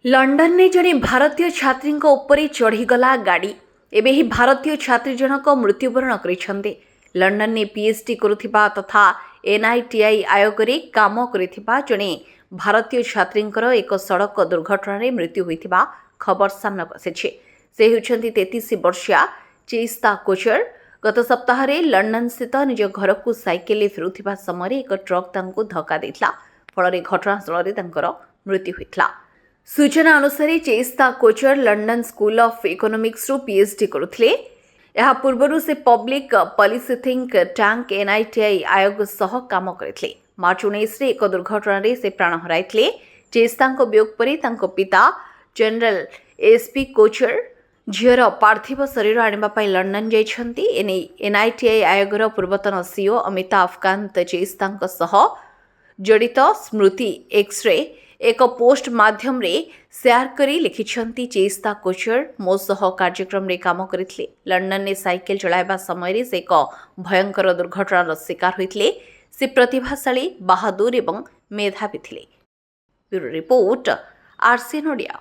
London में जड़े भारतीय छात्री उपरे चढ़ीगला गाड़ी एबे ही भारतीय छात्री जनक मृत्युवरण कर लंडन में पीएचडी करुथिबा तथा एनआईटीआई आयोग रे काम करिथिबा जड़े भारतीय छात्री एक सड़क दुर्घटना रे मृत्यु होइथिबा खबर सामना आसी। से होउछन्ती 33 वर्षीया चेस्ता कोचर गत सप्ताह रे लंडन स्थित निज घर को साइकेल फेरुथिबा समय एक ट्रक तांको धक्का देथिला फल घटनास्थल रे तांकर मृत्यु होइथिला। सूचना अनुसार Chesta Kochar London School of Economics रु पीएचडी करुथिले। यह पूर्व से public policy think tank NITI Aayog सह काम करथिले। मार्च 19 रे एक दुर्घटना रे से प्राण हराइथिले। चेस्ता वियोग पर तांको पिता जनरल एसपी कोचर झीर पार्थिव शरीर आनिबा लंडन जाइछन्ती। एने एनआईटीआई आयोगर पूर्वतन सीईओ अमिताभ कांत चेस्ता सह जड़ित स्मृति एक्सरे एक पोस्ट माध्यम रे शेयर करी लिखिछन्ती चेस्ता कोचर मो सह कार्यक्रम रे काम करथिले। लंडन ने साइकेल चलाइबा समय से एक भयंकर दुर्घटनार शिकार होइथिले। से प्रतिभाशाली बहादुर एवं मेधावी थिले। Bureau report RCN Odia.